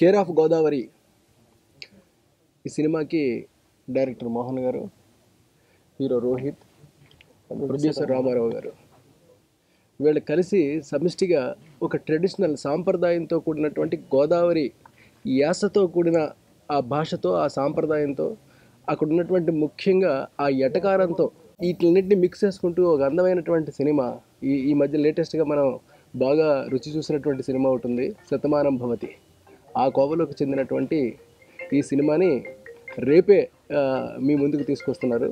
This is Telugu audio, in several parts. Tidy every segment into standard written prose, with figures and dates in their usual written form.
కేర్ ఆఫ్ గోదావరి ఈ సినిమాకి డైరెక్టర్ మోహన్ గారు, హీరో రోహిత్, ప్రొడ్యూసర్ రామారావు గారు వీళ్ళు కలిసి సమిష్టిగా ఒక ట్రెడిషనల్ సాంప్రదాయంతో కూడినటువంటి గోదావరి యాసతో కూడిన ఆ భాషతో, ఆ సాంప్రదాయంతో, అక్కడ ఉన్నటువంటి ముఖ్యంగా ఆ ఎటకారంతో వీటిన్నింటినీ మిక్స్ చేసుకుంటూ ఒక అందమైనటువంటి సినిమా. ఈ మధ్య లేటెస్ట్గా మనం బాగా రుచి చూసినటువంటి సినిమా ఒకటి ఉంది, శతమానం భవతి. ఆ కోవలోకి చెందినటువంటి ఈ సినిమాని రేపే మీ ముందుకు తీసుకొస్తున్నారు.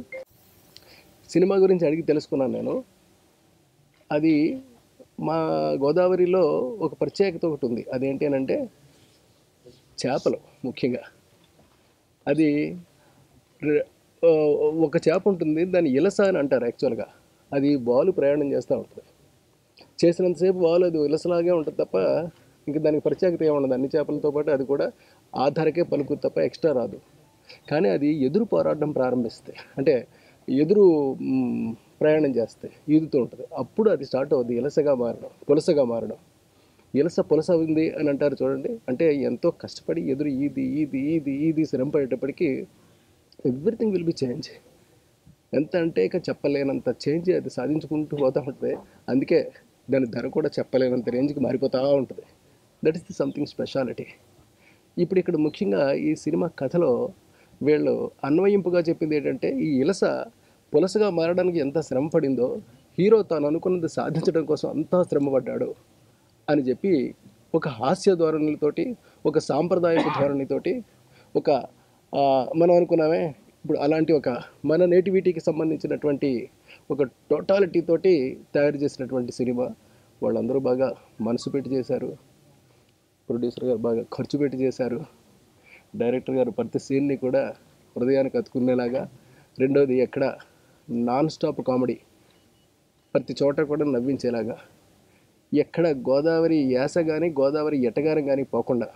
సినిమా గురించి అడిగి తెలుసుకున్నాను నేను. అది మా గోదావరిలో ఒక ప్రత్యేకత ఒకటి ఉంది. అదేంటి అని అంటే చేపలు. ముఖ్యంగా అది ఒక చేప ఉంటుంది, దాన్ని ఇలస అని అంటారు యాక్చువల్గా. అది వాలు ప్రయాణం చేస్తూ ఉంటుంది. చేసినంతసేపు వాలు అది ఇలసలాగే ఉంటుంది తప్ప ఇంకా దానికి ప్రత్యేకత ఏముండదు. అన్ని చేపలతో పాటు అది కూడా ఆధారకే పలుకుతుంది తప్ప ఎక్స్ట్రా రాదు. కానీ అది ఎదురు పోరాడడం ప్రారంభిస్తే, అంటే ఎదురు ప్రయాణం చేస్తే ఈదుతూ ఉంటుంది. అప్పుడు అది స్టార్ట్ అవుద్ది ఇలసగా మారడం, పులసగా మారడం. ఇలస పులస ఉంది అని అంటారు చూడండి. అంటే ఎంతో కష్టపడి ఎదురు ఈది శ్రమ పడేటప్పటికీ ఎవ్రీథింగ్ విల్ బి చేంజ్. ఎంత అంటే ఇక చెప్పలేనంత చేంజ్ అది సాధించుకుంటూ పోతూ ఉంటుంది. అందుకే దాని ధర కూడా చెప్పలేనంత రేంజ్కి మారిపోతూ ఉంటుంది. That is the something speciality. ఇప్పుడు ఇక్కడ ముఖ్యంగా ఈ సినిమా కథలో వీళ్ళు అన్వయింపుగా చెప్పింది ఏంటంటే, ఈ ఇలస పులసగా మారడానికి ఎంత శ్రమ పడిందో, హీరో తాను అనుకున్నది సాధించడం కోసం అంతా శ్రమపడ్డాడు అని చెప్పి ఒక హాస్య ధోరణితోటి, ఒక సాంప్రదాయపు ధోరణితోటి, ఒక మనం అనుకున్నామే ఇప్పుడు అలాంటి ఒక మన నేటివిటీకి సంబంధించినటువంటి ఒక టోటాలిటీ తోటి తయారు చేసినటువంటి సినిమా. వాళ్ళందరూ బాగా మనసు పెట్టి చేశారు. ప్రొడ్యూసర్ గారు బాగా ఖర్చు పెట్టి చేశారు. డైరెక్టర్ గారు ప్రతి సీన్ని కూడా హృదయానికి అతుకునేలాగా, రెండోది ఎక్కడ నాన్ స్టాప్ కామెడీ, ప్రతి చోట కూడా నవ్వించేలాగా, ఎక్కడ గోదావరి యాస కానీ గోదావరి ఎటగారం కానీ పోకుండా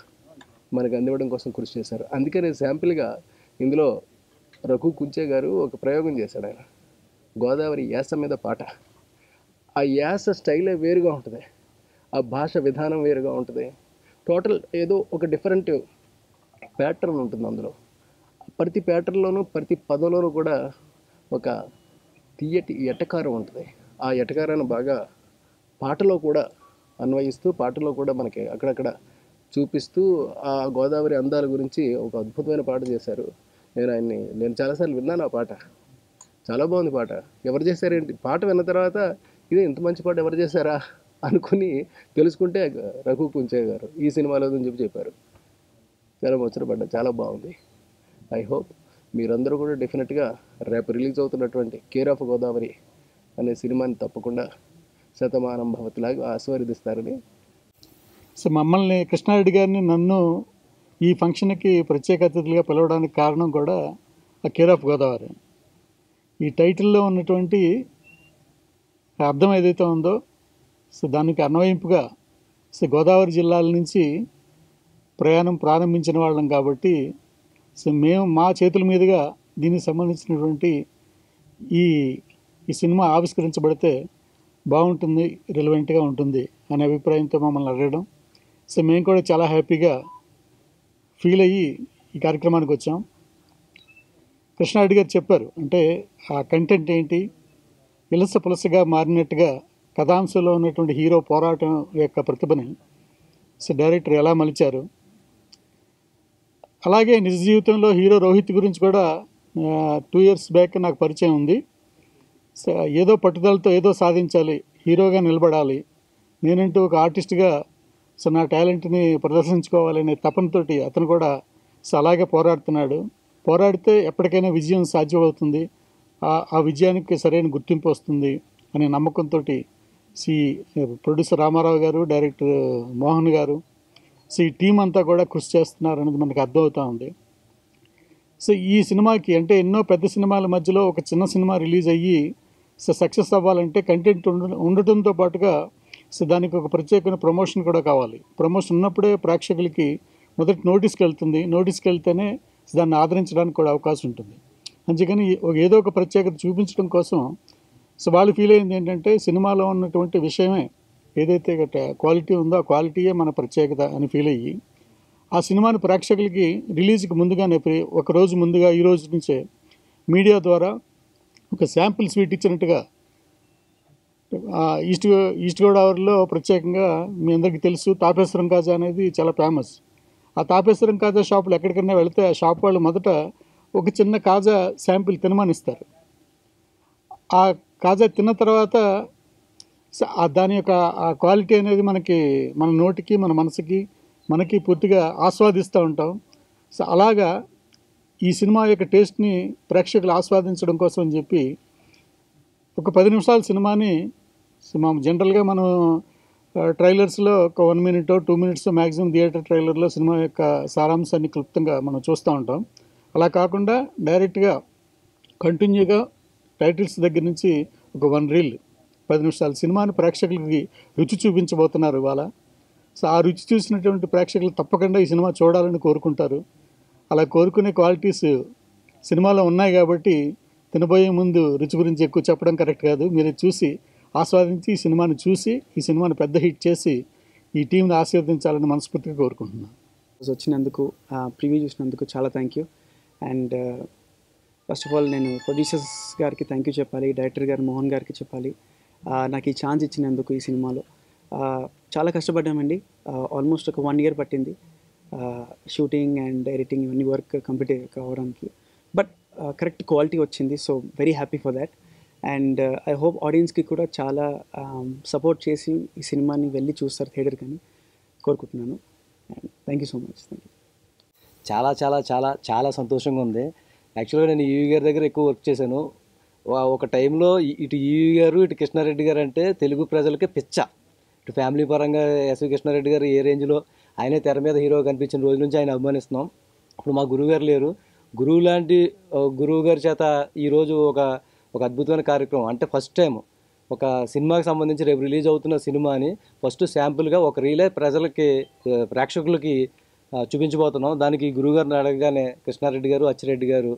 మనకు అందివ్వడం కోసం కృషి చేశారు. అందుకే నేను శాంపిల్గా ఇందులో రఘు కుంచే గారు ఒక ప్రయోగం చేశాడు. ఆయన గోదావరి యాస మీద పాట. ఆ యాస స్టైలే వేరుగా ఉంటుంది, ఆ భాష విధానం వేరుగా ఉంటుంది. టోటల్ ఏదో ఒక డిఫరెంట్ ప్యాటర్న్ ఉంటుంది అందులో. ప్రతి ప్యాటర్న్లోనూ ప్రతి పదంలోనూ కూడా ఒక తీయటి ఎటకారం ఉంటుంది. ఆ ఎటకారాన్ని బాగా పాటలో కూడా అన్వయిస్తూ, పాటలో కూడా మనకి అక్కడక్కడ చూపిస్తూ ఆ గోదావరి అందాల గురించి ఒక అద్భుతమైన పాట చేశారు. నేను చాలాసార్లు విన్నాను ఆ పాట. చాలా బాగుంది పాట. ఎవరు చేశారేంటి పాట విన్న తర్వాత ఇదే ఇంత మంచి పాట ఎవరు చేశారా అనుకుని తెలుసుకుంటే రఘు కుంచే గారు ఈ సినిమాలో అని చెప్పారు. చాలా ముచ్చటపడ్డా, చాలా బాగుంది. ఐ హోప్ మీరందరూ కూడా డెఫినెట్గా రేపు రిలీజ్ అవుతున్నటువంటి కేర్ ఆఫ్ గోదావరి అనే సినిమాని తప్పకుండా శతమానం భవతిలాగా ఆస్వాదిస్తారని. సో మమ్మల్ని కృష్ణారెడ్డి గారిని నన్ను ఈ ఫంక్షన్కి ప్రత్యేక అతిథులుగా పిలవడానికి కారణం కూడా ఆ కేర్ ఆఫ్ గోదావరి. ఈ టైటిల్లో ఉన్నటువంటి అర్థం ఏదైతే ఉందో, సో దానికి అన్వయింపుగా సో గోదావరి జిల్లాల నుంచి ప్రయాణం ప్రారంభించిన వాళ్ళం కాబట్టి, సో మేము మా చేతుల మీదుగా దీనికి సంబంధించినటువంటి ఈ సినిమా ఆవిష్కరించబడితే బాగుంటుంది, రిలవెంట్గా ఉంటుంది అనే అభిప్రాయంతో మమ్మల్ని అడగడం. సో మేము కూడా చాలా హ్యాపీగా ఫీల్ అయ్యి ఈ కార్యక్రమానికి వచ్చాం. కృష్ణారెడ్డి గారు చెప్పారు, అంటే ఆ కంటెంట్ ఏంటి, ఇలస పులసగా మారినట్టుగా కథాంశంలో ఉన్నటువంటి హీరో పోరాటం యొక్క ప్రతిభని సో డైరెక్టర్ ఎలా మలిచారు. అలాగే నిజ జీవితంలో హీరో రోహిత్ గురించి కూడా 2 years బ్యాక్ నాకు పరిచయం ఉంది. సో ఏదో పట్టుదలతో ఏదో సాధించాలి, హీరోగా నిలబడాలి, నేనంటూ ఒక ఆర్టిస్ట్గా సో నా టాలెంట్ని ప్రదర్శించుకోవాలనే తపనతోటి అతను కూడా సో అలాగే పోరాడుతున్నాడు. పోరాడితే ఎప్పటికైనా విజయం సాధ్యమవుతుంది, ఆ విజయానికి సరైన గుర్తింపు వస్తుంది అనే నమ్మకంతో ప్రొడ్యూసర్ రామారావు గారు, డైరెక్టర్ మోహన్ గారు, సో ఈ టీం అంతా కూడా కృషి చేస్తున్నారు అనేది మనకు అర్థమవుతూ ఉంది. సో ఈ సినిమాకి అంటే ఎన్నో పెద్ద సినిమాల మధ్యలో ఒక చిన్న సినిమా రిలీజ్ అయ్యి సో సక్సెస్ అవ్వాలంటే కంటెంట్ ఉండటంతో పాటుగా సో దానికి ఒక ప్రత్యేకమైన ప్రమోషన్ కూడా కావాలి. ప్రమోషన్ ఉన్నప్పుడే ప్రేక్షకులకి మొదటి నోటీస్కి వెళ్తుంది, నోటీస్కి వెళ్తేనే దాన్ని ఆదరించడానికి కూడా అవకాశం ఉంటుంది. అందుకని ఏదో ఒక ప్రత్యేకత చూపించడం కోసం సో వాళ్ళు ఫీల్ అయింది ఏంటంటే, సినిమాలో ఉన్నటువంటి విషయమే ఏదైతే క్వాలిటీ ఉందో ఆ క్వాలిటీయే మన ప్రత్యేకత అని ఫీల్ అయ్యి ఆ సినిమాని ప్రేక్షకులకి రిలీజ్కి ముందుగానే ఒక రోజు ముందుగా ఈ రోజు నుంచే మీడియా ద్వారా ఒక శాంపిల్ స్వీట్ ఇచ్చినట్టుగా ఈస్ట్ ఈస్ట్ గోదావరిలో ప్రత్యేకంగా మీ అందరికీ తెలుసు తాపేశ్వరం కాజా అనేది చాలా ఫేమస్. ఆ తాపేశ్వరం కాజా షాపులు ఎక్కడికైనా వెళితే ఆ షాప్ వాళ్ళు మొదట ఒక చిన్న కాజా శాంపిల్ తినమనిస్తారు. ఆ కాజా తిన్న తర్వాత దాని యొక్క ఆ క్వాలిటీ అనేది మన నోటికి మన మనసుకి మనకి పూర్తిగా ఆస్వాదిస్తూ ఉంటాం. సో అలాగా ఈ సినిమా యొక్క టేస్ట్ని ప్రేక్షకులు ఆస్వాదించడం కోసం అని చెప్పి ఒక 10 నిమిషాల సినిమాని జనరల్గా మనం ట్రైలర్స్లో ఒక 1 మినిటో 2 మినిట్స్ మ్యాక్సిమం థియేటర్ ట్రైలర్లో సినిమా యొక్క సారాంశాన్ని క్లుప్తంగా మనం చూస్తూ ఉంటాం. అలా కాకుండా డైరెక్ట్గా కంటిన్యూగా టైటిల్స్ దగ్గర నుంచి ఒక 1 రీల్ 10 నిమిషాల సినిమాని ప్రేక్షకులకి రుచి చూపించబోతున్నారు ఇవాళ. సో ఆ రుచి చూసినటువంటి ప్రేక్షకులు తప్పకుండా ఈ సినిమా చూడాలని కోరుకుంటారు. అలా కోరుకునే క్వాలిటీస్ సినిమాలో ఉన్నాయి కాబట్టి తినబోయే ముందు రుచి గురించి ఎక్కువ చెప్పడం కరెక్ట్ కాదు. మీరు చూసి ఆస్వాదించి ఈ సినిమాని చూసి ఈ సినిమాని పెద్ద హిట్ చేసి ఈ టీంని ఆశీర్వదించాలని మనస్ఫూర్తిగా కోరుకుంటున్నాను. వచ్చినందుకు ప్రివ్యూ చూసినందుకు చాలా thank you. And first of all నేను ప్రొడ్యూసర్స్ గారికి థ్యాంక్ యూ చెప్పాలి, డైరెక్టర్ గారు మోహన్ గారికి చెప్పాలి నాకు ఈ ఛాన్స్ ఇచ్చినందుకు. ఈ సినిమాలో చాలా కష్టపడ్డామండి. ఆల్మోస్ట్ ఒక 1 year పట్టింది షూటింగ్ అండ్ ఎడిటింగ్ ఇవన్నీ వర్క్ కంప్లీట్ కావడానికి. బట్ కరెక్ట్ క్వాలిటీ వచ్చింది. So very happy for that. And I hope ఆడియన్స్కి కూడా చాలా సపోర్ట్ చేసి ఈ సినిమాని వెళ్ళి చూస్తారు థియేటర్ కానీ కోరుకుంటున్నాను. And thank you so much. Thank you. చాలా చాలా చాలా చాలా సంతోషంగా ఉంది. యాక్చువల్గా నేను ఈవీ గారి దగ్గర ఎక్కువ వర్క్ చేశాను. ఒక టైంలో ఇటు ఈవీ గారు ఇటు కృష్ణారెడ్డి గారు అంటే తెలుగు ప్రజలకి పిచ్చ. ఇటు ఫ్యామిలీ పరంగా ఎస్వి కృష్ణారెడ్డి గారు ఏ రేంజ్లో ఆయనే తెర మీద హీరో కనిపించిన రోజు నుంచి ఆయన అభిమానిస్తున్నాం. ఇప్పుడు మా గురువు గారు లేరు. గురువు లాంటి గురువు గారి చేత ఈరోజు ఒక అద్భుతమైన కార్యక్రమం అంటే ఫస్ట్ టైం ఒక సినిమాకి సంబంధించి రేపు రిలీజ్ అవుతున్న సినిమాని ఫస్ట్ శాంపుల్గా ఒక రీలే ప్రేక్షకులకి చూపించబోతున్నాం. దానికి గురువుగారిని అడగగానే కృష్ణారెడ్డి గారు అచ్చిరెడ్డి గారు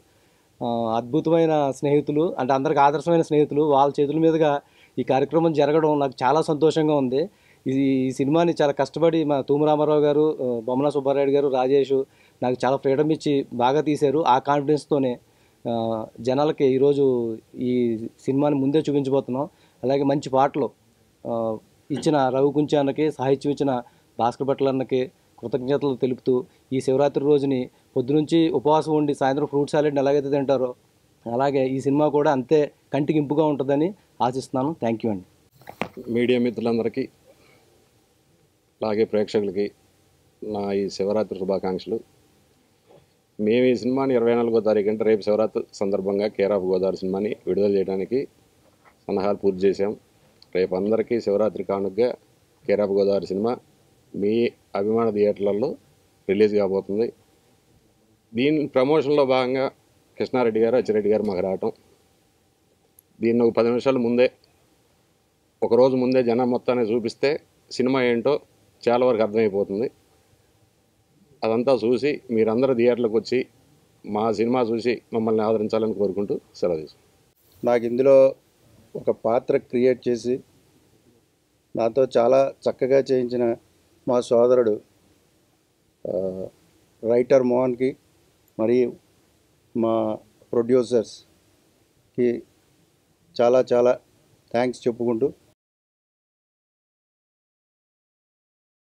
అద్భుతమైన స్నేహితులు, అంటే అందరికి ఆదర్శమైన స్నేహితులు, వాళ్ళ చేతుల మీదుగా ఈ కార్యక్రమం జరగడం నాకు చాలా సంతోషంగా ఉంది. ఈ సినిమాని చాలా కష్టపడి మా తూము రామారావు గారు, బొమ్మల సుబ్బారాయుడు గారు, రాజేష్ నాకు చాలా ఫ్రీడమ్ ఇచ్చి బాగా తీశారు. ఆ కాన్ఫిడెన్స్తోనే జనాలకి ఈరోజు ఈ సినిమాని ముందే చూపించబోతున్నాం. అలాగే మంచి పాటలు ఇచ్చిన రవి కుంచి అన్నకి, సాహిత్యం ఇచ్చిన భాస్కర్ భట్ల అన్నకి కృతజ్ఞతలు తెలుపుతూ ఈ శివరాత్రి రోజుని పొద్దునుంచి ఉపవాసం ఉండి సాయంత్రం ఫ్రూట్ సాలెడ్ని ఎలాగైతే తింటారో అలాగే ఈ సినిమా కూడా అంతే కంటికి ఇంపుగా ఉంటుందని ఆశిస్తున్నాను. థ్యాంక్ యూ అండి. మీడియా మిత్రులందరికీ అలాగే ప్రేక్షకులకి నా ఈ శివరాత్రి శుభాకాంక్షలు. మేము ఈ సినిమాని 24వ తారీఖు అంటే రేపు శివరాత్రి సందర్భంగా కేర్ ఆఫ్ గోదావరి సినిమాని విడుదల చేయడానికి సన్నాహాలు పూర్తి చేశాం. రేపు అందరికీ శివరాత్రి కానుకగా కేర్ ఆఫ్ గోదావరి సినిమా మీ అభిమాన థియేటర్లలో రిలీజ్ కాబోతుంది. దీని ప్రమోషన్లో భాగంగా కృష్ణారెడ్డి గారు అచ్చిరెడ్డి గారు మాకు రావటం, దీన్ని ఒక 10 నిమిషాల ముందే ఒకరోజు ముందే జనం మొత్తాన్ని చూపిస్తే సినిమా ఏంటో చాలా వరకు అర్థమైపోతుంది. అదంతా చూసి మీరందరూ థియేటర్లకు వచ్చి మా సినిమా చూసి మమ్మల్ని ఆదరించాలని కోరుకుంటూ సెలవు తీసుకుంటాం. నాకు ఇందులో ఒక పాత్ర క్రియేట్ చేసి నాతో చాలా చక్కగా చేయించిన మా సోదరుడు రైటర్ మోహన్కి మరియు మా ప్రొడ్యూసర్స్కి చాలా చాలా థ్యాంక్స్ చెప్పుకుంటూ